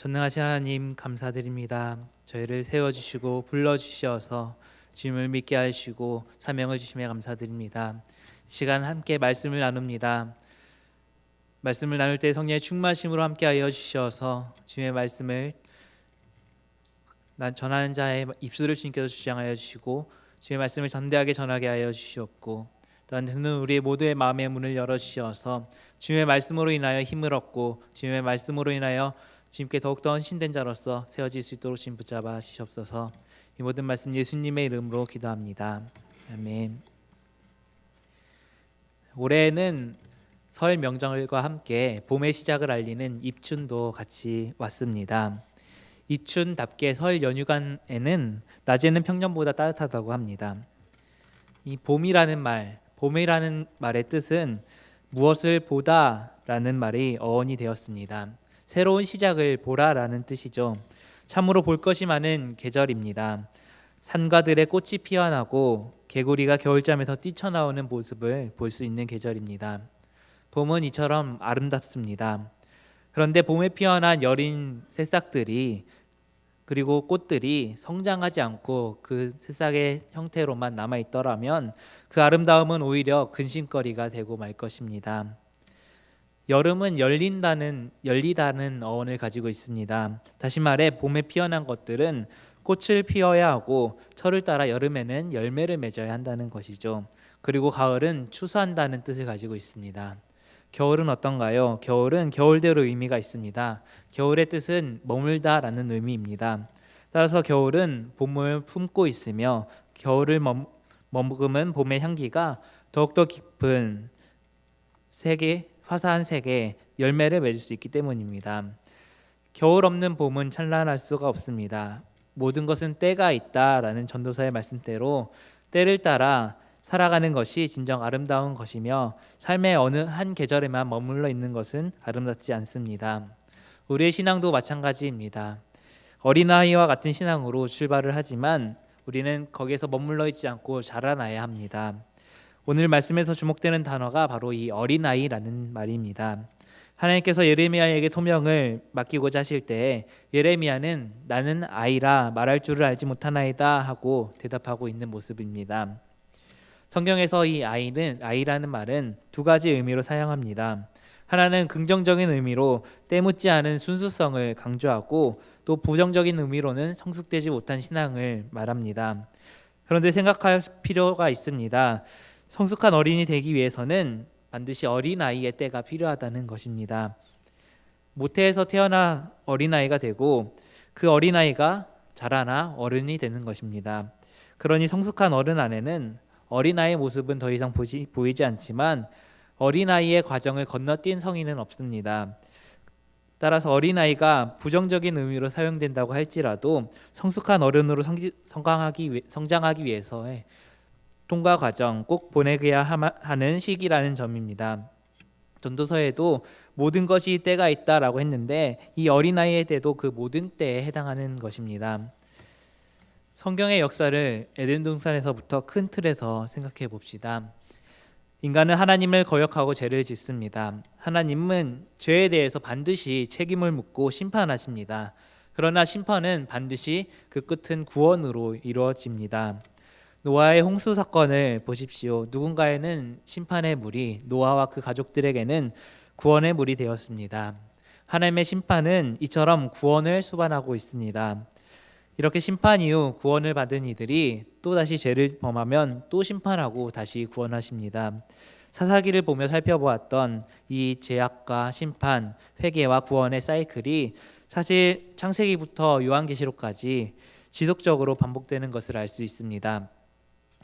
전능하신 하나님 감사드립니다. 저희를 세워주시고 불러주셔서 주님을 믿게 하시고 사명을 주심에 감사드립니다. 시간 함께 말씀을 나눕니다. 말씀을 나눌 때 성령의 충만심으로 함께하여 주셔서 주님의 말씀을 전하는 자의 입술을 주님께서 주장하여 주시고 주님의 말씀을 전대하게 전하게 하여 주시옵고 또한 듣는 우리의 모두의 마음의 문을 열어주셔서 주님의 말씀으로 인하여 힘을 얻고 주님의 말씀으로 인하여 주님께 더욱더 헌신된 자로서 세워질 수 있도록 주님 붙잡아 주시옵소서. 이 모든 말씀 예수님의 이름으로 기도합니다. 아멘. 올해는 설 명절과 함께 봄의 시작을 알리는 입춘도 같이 왔습니다. 입춘답게 설 연휴간에는 낮에는 평년보다 따뜻하다고 합니다. 이 봄이라는 말의 뜻은 무엇을 보다라는 말이 어원이 되었습니다. 새로운 시작을 보라라는 뜻이죠. 참으로 볼 것이 많은 계절입니다. 산과들의 꽃이 피어나고 개구리가 겨울잠에서 뛰쳐나오는 모습을 볼 수 있는 계절입니다. 봄은 이처럼 아름답습니다. 그런데 봄에 피어난 여린 새싹들이 그리고 꽃들이 성장하지 않고 그 새싹의 형태로만 남아있더라면 그 아름다움은 오히려 근심거리가 되고 말 것입니다. 여름은 열리다는 어원을 가지고 있습니다. 다시 말해 봄에 피어난 것들은 꽃을 피워야 하고 철을 따라 여름에는 열매를 맺어야 한다는 것이죠. 그리고 가을은 추수한다는 뜻을 가지고 있습니다. 겨울은 어떤가요? 겨울은 겨울대로 의미가 있습니다. 겨울의 뜻은 머물다라는 의미입니다. 따라서 겨울은 봄을 품고 있으며 겨울을 머금은 봄의 향기가 더욱더 깊은 화사한 색의 열매를 맺을 수 있기 때문입니다. 겨울 없는 봄은 찬란할 수가 없습니다. 모든 것은 때가 있다라는 전도사의 말씀대로 때를 따라 살아가는 것이 진정 아름다운 것이며 삶의 어느 한 계절에만 머물러 있는 것은 아름답지 않습니다. 우리의 신앙도 마찬가지입니다. 어린아이와 같은 신앙으로 출발을 하지만 우리는 거기에서 머물러 있지 않고 자라나야 합니다. 오늘 말씀에서 주목되는 단어가 바로 이 어린아이라는 말입니다. 하나님께서 예레미야에게 소명을 맡기고자 하실 때 예레미야는 나는 아이라 말할 줄을 알지 못하나이다 하고 대답하고 있는 모습입니다. 성경에서 이 아이라는 말은 두 가지 의미로 사용합니다. 하나는 긍정적인 의미로 때묻지 않은 순수성을 강조하고 또 부정적인 의미로는 성숙되지 못한 신앙을 말합니다. 그런데 생각할 필요가 있습니다. 성숙한 어린이 되기 위해서는 반드시 어린아이의 때가 필요하다는 것입니다. 모태에서 태어나 어린아이가 되고 그 어린아이가 자라나 어른이 되는 것입니다. 그러니 성숙한 어른 안에는 어린아이의 모습은 더 이상 보이지 않지만 어린아이의 과정을 건너뛴 성인은 없습니다. 따라서 어린아이가 부정적인 의미로 사용된다고 할지라도 성숙한 어른으로 성장하기 위해서의 통과 과정 꼭 보내야 하는 시기라는 점입니다. 전도서에도 모든 것이 때가 있다라고 했는데 이 어린아이의 때도 그 모든 때에 해당하는 것입니다. 성경의 역사를 에덴 동산에서부터 큰 틀에서 생각해 봅시다. 인간은 하나님을 거역하고 죄를 짓습니다. 하나님은 죄에 대해서 반드시 책임을 묻고 심판하십니다. 그러나 심판은 반드시 그 끝은 구원으로 이루어집니다. 노아의 홍수 사건을 보십시오. 누군가에는 심판의 물이, 노아와 그 가족들에게는 구원의 물이 되었습니다. 하나님의 심판은 이처럼 구원을 수반하고 있습니다. 이렇게 심판 이후 구원을 받은 이들이 또다시 죄를 범하면 또 심판하고 다시 구원하십니다. 사사기를 보며 살펴보았던 이 죄악과 심판, 회개와 구원의 사이클이 사실 창세기부터 요한계시록까지 지속적으로 반복되는 것을 알 수 있습니다.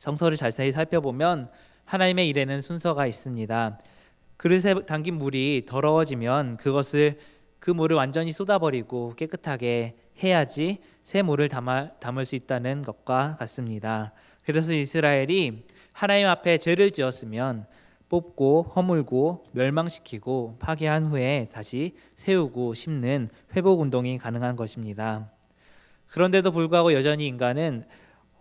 성서를 자세히 살펴보면 하나님의 일에는 순서가 있습니다. 그릇에 담긴 물이 더러워지면 그 물을 완전히 쏟아버리고 깨끗하게 해야지 새 물을 담을 수 있다는 것과 같습니다. 그래서 이스라엘이 하나님 앞에 죄를 지었으면 뽑고 허물고 멸망시키고 파괴한 후에 다시 세우고 심는 회복 운동이 가능한 것입니다. 그런데도 불구하고 여전히 인간은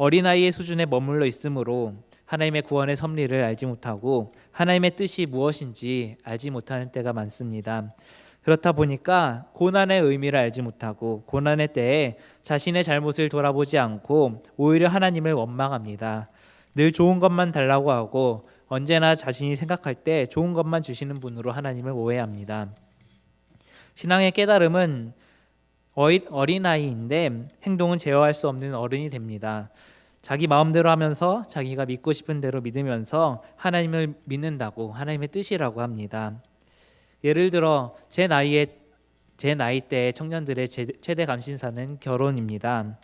어린아이의 수준에 머물러 있으므로 하나님의 구원의 섭리를 알지 못하고 하나님의 뜻이 무엇인지 알지 못하는 때가 많습니다. 그렇다 보니까 고난의 의미를 알지 못하고 고난의 때에 자신의 잘못을 돌아보지 않고 오히려 하나님을 원망합니다. 늘 좋은 것만 달라고 하고 언제나 자신이 생각할 때 좋은 것만 주시는 분으로 하나님을 오해합니다. 신앙의 깨달음은 어린아이인데 행동은 제어할 수 없는 어른이 됩니다. 자기 마음대로 하면서 자기가 믿고 싶은 대로 믿으면서 하나님을 믿는다고 하나님의 뜻이라고 합니다. 예를 들어 제 나이대의 청년들의 최대 감신사는 결혼입니다.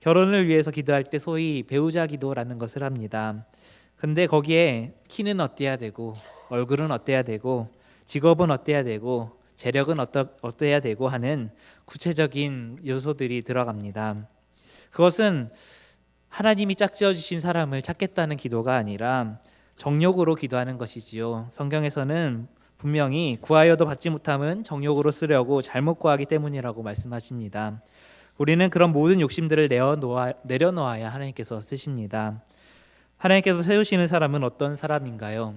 결혼을 위해서 기도할 때 소위 배우자 기도라는 것을 합니다. 근데 거기에 키는 어때야 되고 얼굴은 어때야 되고 직업은 어때야 되고 재력은 어때야 되고 하는 구체적인 요소들이 들어갑니다. 그것은 하나님이 짝지어 주신 사람을 찾겠다는 기도가 아니라 정욕으로 기도하는 것이지요. 성경에서는 분명히 구하여도 받지 못함은 정욕으로 쓰려고 잘못 구하기 때문이라고 말씀하십니다. 우리는 그런 모든 욕심들을 내려놓아야 하나님께서 쓰십니다. 하나님께서 세우시는 사람은 어떤 사람인가요?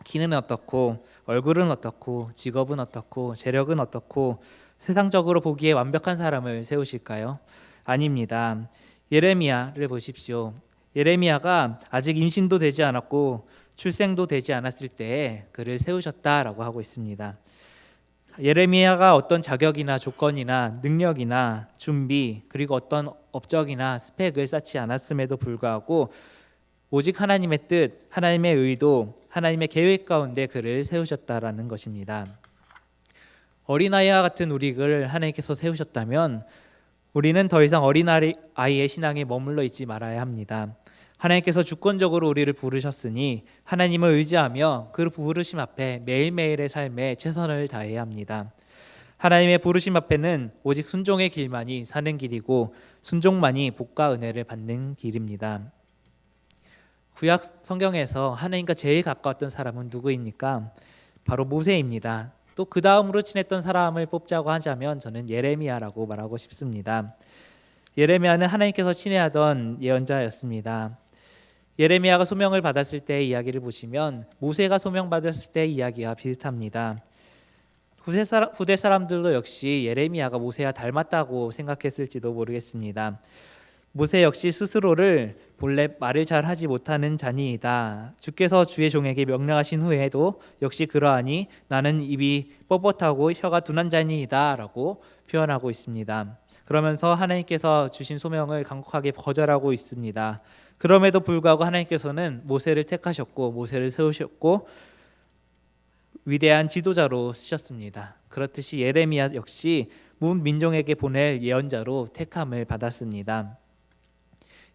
키는 어떻고 얼굴은 어떻고 직업은 어떻고 재력은 어떻고 세상적으로 보기에 완벽한 사람을 세우실까요? 아닙니다. 예레미야를 보십시오. 예레미야가 아직 임신도 되지 않았고 출생도 되지 않았을 때에 그를 세우셨다라고 하고 있습니다. 예레미야가 어떤 자격이나 조건이나 능력이나 준비 그리고 어떤 업적이나 스펙을 쌓지 않았음에도 불구하고 오직 하나님의 뜻, 하나님의 의도, 하나님의 계획 가운데 그를 세우셨다라는 것입니다. 어린아이와 같은 우리를 하나님께서 세우셨다면 우리는 더 이상 어린아이의 신앙에 머물러 있지 말아야 합니다. 하나님께서 주권적으로 우리를 부르셨으니 하나님을 의지하며 그 부르심 앞에 매일매일의 삶에 최선을 다해야 합니다. 하나님의 부르심 앞에는 오직 순종의 길만이 사는 길이고 순종만이 복과 은혜를 받는 길입니다. 구약 성경에서 하나님과 제일 가까웠던 사람은 누구입니까? 바로 모세입니다. 또 그 다음으로 친했던 사람을 뽑자고 하자면 저는 예레미야라고 말하고 싶습니다. 예레미야는 하나님께서 친애하던 예언자였습니다. 예레미야가 소명을 받았을 때의 이야기를 보시면 모세가 소명받았을 때의 이야기와 비슷합니다. 후대 사람들도 역시 예레미야가 모세와 닮았다고 생각했을지도 모르겠습니다. 모세 역시 스스로를 본래 말을 잘 하지 못하는 자니이다. 주께서 주의 종에게 명령하신 후에도 역시 그러하니 나는 입이 뻣뻣하고 혀가 둔한 자니이다 라고 표현하고 있습니다. 그러면서 하나님께서 주신 소명을 간곡하게 거절하고 있습니다. 그럼에도 불구하고 하나님께서는 모세를 택하셨고 모세를 세우셨고 위대한 지도자로 쓰셨습니다. 그렇듯이 예레미야 역시 문 민족에게 보낼 예언자로 택함을 받았습니다.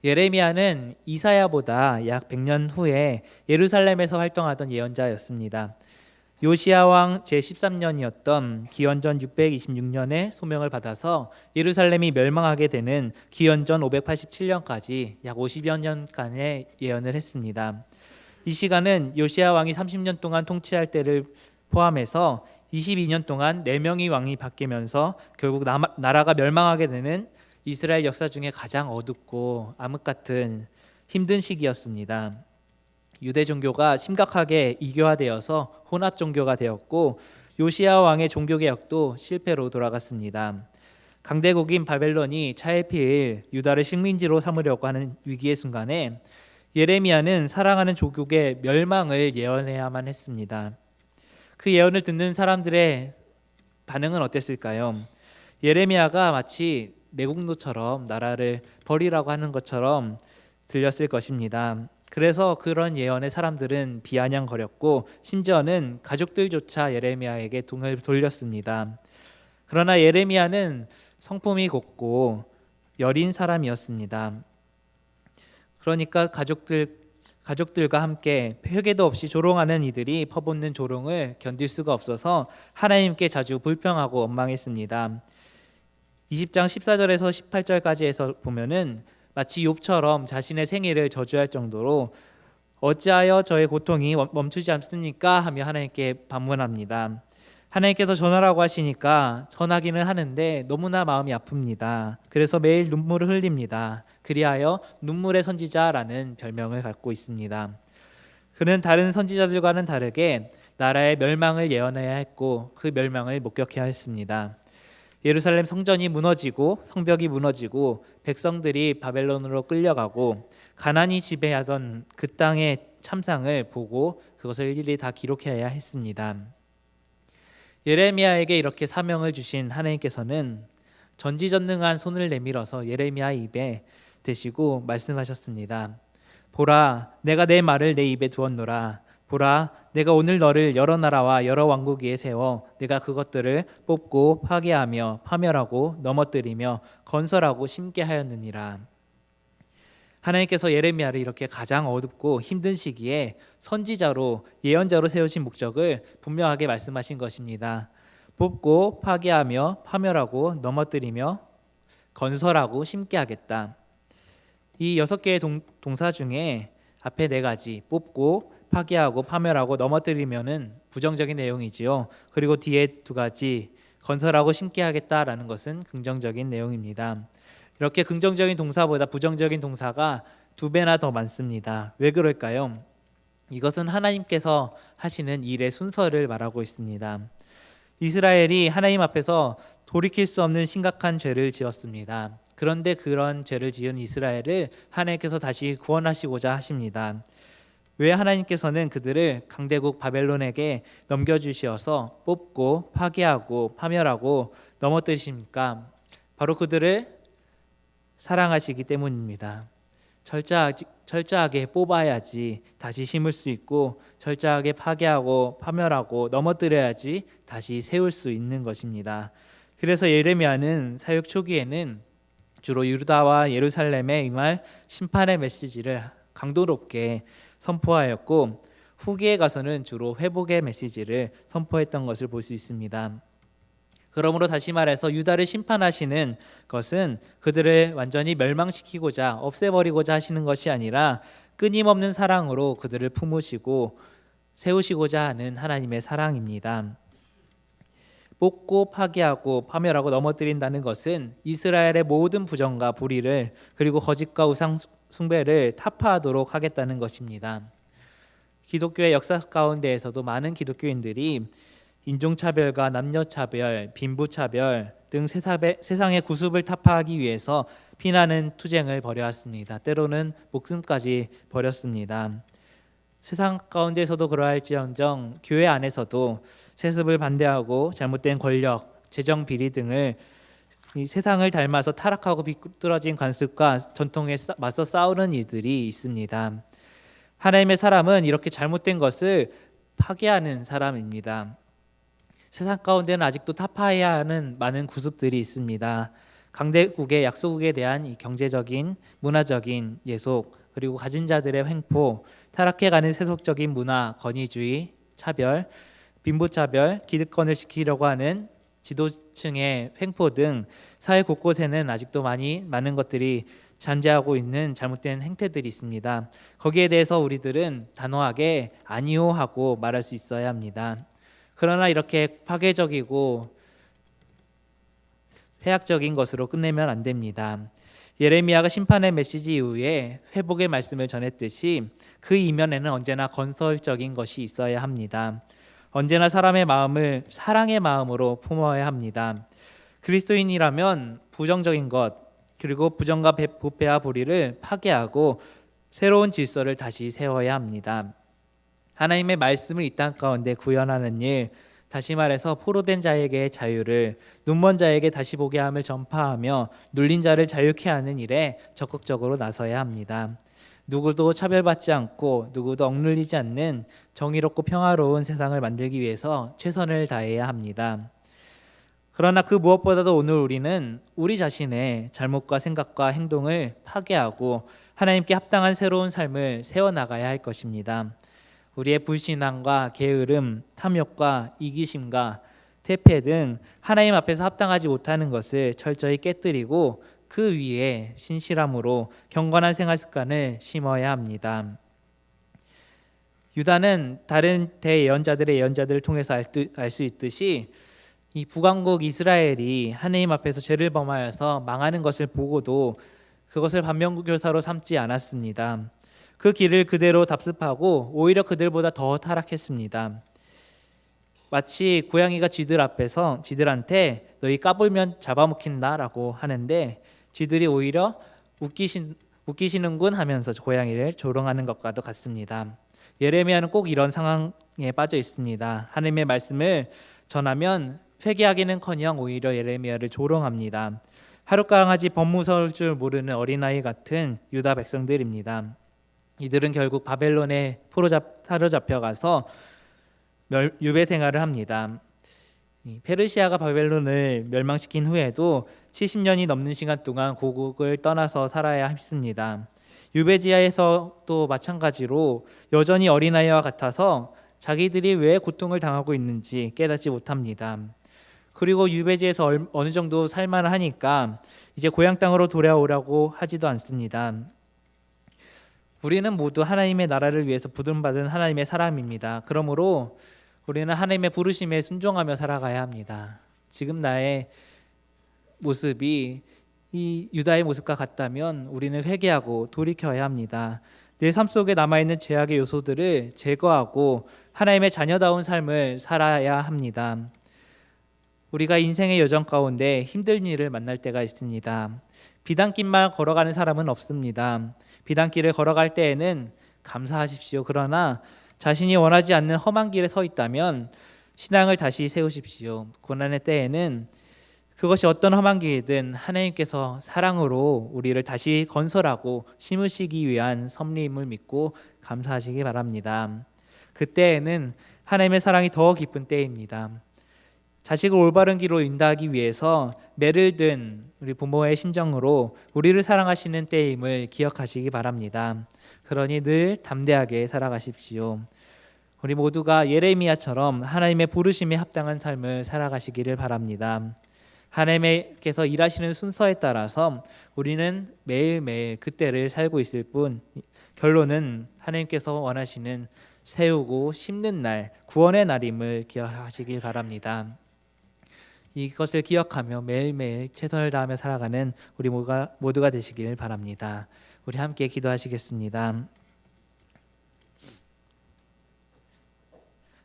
예레미야는 이사야보다 약 100년 후에 예루살렘에서 활동하던 예언자였습니다. 요시야 왕 제13년이었던 기원전 626년에 소명을 받아서 예루살렘이 멸망하게 되는 기원전 587년까지 약 50여 년간의 예언을 했습니다. 이 시간은 요시야 왕이 30년 동안 통치할 때를 포함해서 22년 동안 4명의 왕이 바뀌면서 결국 나라가 멸망하게 되는 이스라엘 역사 중에 가장 어둡고 암흑 같은 힘든 시기였습니다. 유대 종교가 심각하게 이교화되어서 혼합 종교가 되었고 요시야 왕의 종교개혁도 실패로 돌아갔습니다. 강대국인 바벨론이 차일피일 유다를 식민지로 삼으려고 하는 위기의 순간에 예레미야는 사랑하는 조국의 멸망을 예언해야만 했습니다. 그 예언을 듣는 사람들의 반응은 어땠을까요? 예레미야가 마치 매국노처럼 나라를 버리라고 하는 것처럼 들렸을 것입니다. 그래서 그런 예언에 사람들은 비아냥거렸고 심지어는 가족들조차 예레미야에게 등을 돌렸습니다. 그러나 예레미야는 성품이 곱고 여린 사람이었습니다. 그러니까 가족들과 함께 회개도 없이 조롱하는 이들이 퍼붓는 조롱을 견딜 수가 없어서 하나님께 자주 불평하고 원망했습니다. 20장 14절에서 18절까지 해서 보면은 마치 욥처럼 자신의 생애를 저주할 정도로 어찌하여 저의 고통이 멈추지 않습니까? 하며 하나님께 반문합니다. 하나님께서 전하라고 하시니까 전하기는 하는데 너무나 마음이 아픕니다. 그래서 매일 눈물을 흘립니다. 그리하여 눈물의 선지자라는 별명을 갖고 있습니다. 그는 다른 선지자들과는 다르게 나라의 멸망을 예언해야 했고 그 멸망을 목격해야 했습니다. 예루살렘 성전이 무너지고 성벽이 무너지고 백성들이 바벨론으로 끌려가고 가나안이 지배하던 그 땅의 참상을 보고 그것을 일일이 다 기록해야 했습니다. 예레미야에게 이렇게 사명을 주신 하나님께서는 전지전능한 손을 내밀어서 예레미야 입에 대시고 말씀하셨습니다. 보라, 내가 내 말을 내 입에 두었노라. 보라, 내가 오늘 너를 여러 나라와 여러 왕국 위에 세워 내가 그것들을 뽑고 파괴하며 파멸하고 넘어뜨리며 건설하고 심게 하였느니라. 하나님께서 예레미야를 이렇게 가장 어둡고 힘든 시기에 선지자로 예언자로 세우신 목적을 분명하게 말씀하신 것입니다. 뽑고 파괴하며 파멸하고 넘어뜨리며 건설하고 심게 하겠다. 이 6개의 동사 중에 앞에 4가지 뽑고 파괴하고 파멸하고 넘어뜨리면은 부정적인 내용이지요. 그리고 뒤에 2가지 건설하고 심게 하겠다라는 것은 긍정적인 내용입니다. 이렇게 긍정적인 동사보다 부정적인 동사가 2배나 더 많습니다. 왜 그럴까요? 이것은 하나님께서 하시는 일의 순서를 말하고 있습니다. 이스라엘이 하나님 앞에서 돌이킬 수 없는 심각한 죄를 지었습니다. 그런데 그런 죄를 지은 이스라엘을 하나님께서 다시 구원하시고자 하십니다. 왜 하나님께서는 그들을 강대국 바벨론에게 넘겨주시어서 뽑고 파괴하고 파멸하고 넘어뜨리십니까? 바로 그들을 사랑하시기 때문입니다. 철저하게 뽑아야지 다시 심을 수 있고 철저하게 파괴하고 파멸하고 넘어뜨려야지 다시 세울 수 있는 것입니다. 그래서 예레미야는 사역 초기에는 주로 유다와 예루살렘에 임할 심판의 메시지를 강도롭게 선포하였고 후기에 가서는 주로 회복의 메시지를 선포했던 것을 볼 수 있습니다. 그러므로 다시 말해서 유다를 심판하시는 것은 그들을 완전히 멸망시키고자 없애버리고자 하시는 것이 아니라 끊임없는 사랑으로 그들을 품으시고 세우시고자 하는 하나님의 사랑입니다. 뽑고 파괴하고 파멸하고 넘어뜨린다는 것은 이스라엘의 모든 부정과 불의를 그리고 거짓과 우상 숭배를 타파하도록 하겠다는 것입니다. 기독교의 역사 가운데에서도 많은 기독교인들이 인종차별과 남녀차별, 빈부차별 등 세상의 구습을 타파하기 위해서 피나는 투쟁을 벌여왔습니다. 때로는 목숨까지 버렸습니다. 세상 가운데에서도 그러할지언정 교회 안에서도 세습을 반대하고 잘못된 권력, 재정 비리 등을 이 세상을 닮아서 타락하고 비뚤어진 관습과 전통에 맞서 싸우는 이들이 있습니다. 하나님의 사람은 이렇게 잘못된 것을 파괴하는 사람입니다. 세상 가운데는 아직도 타파해야 하는 많은 구습들이 있습니다. 강대국의 약소국에 대한 이 경제적인, 문화적인 예속, 그리고 가진 자들의 횡포, 타락해가는 세속적인 문화, 권위주의, 차별, 빈부차별, 기득권을 지키려고 하는 지도층의 횡포 등 사회 곳곳에는 아직도 많은 것들이 잔재하고 있는 잘못된 행태들이 있습니다. 거기에 대해서 우리들은 단호하게 아니요 하고 말할 수 있어야 합니다. 그러나 이렇게 파괴적이고 해악적인 것으로 끝내면 안 됩니다. 예레미야가 심판의 메시지 이후에 회복의 말씀을 전했듯이 그 이면에는 언제나 건설적인 것이 있어야 합니다. 언제나 사람의 마음을 사랑의 마음으로 품어야 합니다. 그리스도인이라면 부정적인 것 그리고 부정과 부패와 불의를 파괴하고 새로운 질서를 다시 세워야 합니다. 하나님의 말씀을 이 땅 가운데 구현하는 일, 다시 말해서 포로된 자에게 자유를, 눈먼 자에게 다시 보게 함을 전파하며 눌린 자를 자유케 하는 일에 적극적으로 나서야 합니다. 누구도 차별받지 않고 누구도 억눌리지 않는 정의롭고 평화로운 세상을 만들기 위해서 최선을 다해야 합니다. 그러나 그 무엇보다도 오늘 우리는 우리 자신의 잘못과 생각과 행동을 파괴하고 하나님께 합당한 새로운 삶을 세워나가야 할 것입니다. 우리의 불신앙과 게으름, 탐욕과 이기심과 퇴폐 등 하나님 앞에서 합당하지 못하는 것을 철저히 깨뜨리고 그 위에 신실함으로 경건한 생활 습관을 심어야 합니다. 유다는 다른 대예언자들의 예언자들을 통해서 알 수 있듯이 이 북왕국 이스라엘이 하나님 앞에서 죄를 범하여서 망하는 것을 보고도 그것을 반면교사로 삼지 않았습니다. 그 길을 그대로 답습하고 오히려 그들보다 더 타락했습니다. 마치 고양이가 쥐들한테 너희 까불면 잡아먹힌다라고 하는데 쥐들이 오히려 웃기시는군 하면서 고양이를 조롱하는 것과도 같습니다. 예레미야는 꼭 이런 상황에 빠져 있습니다. 하나님의 말씀을 전하면 회개하기는커녕 오히려 예레미야를 조롱합니다. 하룻강아지 범 무서울 줄 모르는 어린아이 같은 유다 백성들입니다. 이들은 결국 바벨론에 사로잡혀가서 유배 생활을 합니다. 페르시아가 바벨론을 멸망시킨 후에도 70년이 넘는 시간 동안 고국을 떠나서 살아야 했습니다. 유배지하에서도 마찬가지로 여전히 어린아이와 같아서 자기들이 왜 고통을 당하고 있는지 깨닫지 못합니다. 그리고 유배지에서 어느 정도 살만을 하니까 이제 고향 땅으로 돌아오려고 하지도 않습니다. 우리는 모두 하나님의 나라를 위해서 부름받은 하나님의 사람입니다. 그러므로 우리는 하나님의 부르심에 순종하며 살아가야 합니다. 지금 나의 모습이 이 유다의 모습과 같다면 우리는 회개하고 돌이켜야 합니다. 내 삶 속에 남아있는 죄악의 요소들을 제거하고 하나님의 자녀다운 삶을 살아야 합니다. 우리가 인생의 여정 가운데 힘든 일을 만날 때가 있습니다. 비단길만 걸어가는 사람은 없습니다. 비단길을 걸어갈 때에는 감사하십시오. 그러나 자신이 원하지 않는 험한 길에 서 있다면 신앙을 다시 세우십시오. 고난의 때에는 그것이 어떤 험한 길이든 하나님께서 사랑으로 우리를 다시 건설하고 심으시기 위한 섭리임을 믿고 감사하시기 바랍니다. 그때에는 하나님의 사랑이 더 깊은 때입니다. 자식을 올바른 길로 인도하기 위해서 매를 든 우리 부모의 심정으로 우리를 사랑하시는 때임을 기억하시기 바랍니다. 그러니 늘 담대하게 살아가십시오. 우리 모두가 예레미야처럼 하나님의 부르심에 합당한 삶을 살아가시기를 바랍니다. 하나님께서 일하시는 순서에 따라서 우리는 매일매일 그때를 살고 있을 뿐 결론은 하나님께서 원하시는 세우고 심는 날, 구원의 날임을 기억하시길 바랍니다. 이것을 기억하며 매일매일 최선을 다하며 살아가는 우리 모두가 되시길 바랍니다. 우리 함께 기도하시겠습니다.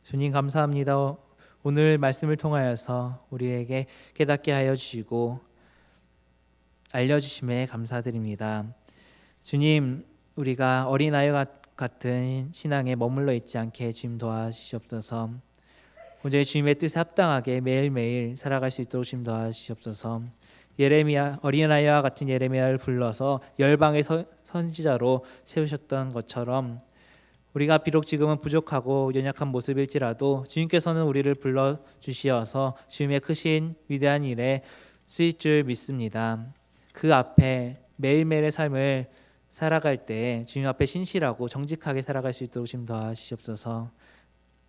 주님 감사합니다. 오늘 말씀을 통하여서 우리에게 깨닫게 하여 주시고 알려주심에 감사드립니다. 주님, 우리가 어린아이와 같은 신앙에 머물러 있지 않게 주님 도와주시옵소서. 온전히 주님의 뜻에 합당하게 매일매일 살아갈 수 있도록 주님 도와주시옵소서. 예레미야, 어린아이와 같은 예레미야를 불러서 열방의 선지자로 세우셨던 것처럼 우리가 비록 지금은 부족하고 연약한 모습일지라도 주님께서는 우리를 불러주시어서 주님의 크신 위대한 일에 쓰일 줄 믿습니다. 그 앞에 매일매일의 삶을 살아갈 때 주님 앞에 신실하고 정직하게 살아갈 수 있도록 주님 도와주시옵소서.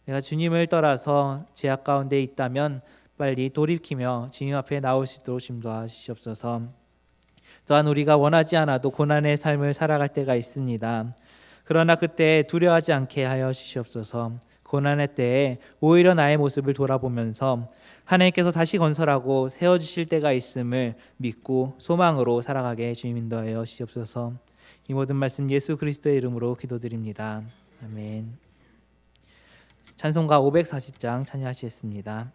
내가 주님을 떠나서 죄악 가운데 있다면 빨리 돌이키며 주님 앞에 나올 수 있도록 주님 도와주시옵소서. 또한 우리가 원하지 않아도 고난의 삶을 살아갈 때가 있습니다. 그러나 그때 두려워하지 않게 하여 주시옵소서. 고난의 때에 오히려 나의 모습을 돌아보면서 하나님께서 다시 건설하고 세워주실 때가 있음을 믿고 소망으로 살아가게 주님 인도하여 주시옵소서. 이 모든 말씀 예수 그리스도의 이름으로 기도드립니다. 아멘. 찬송가 540장 찬양하시겠습니다.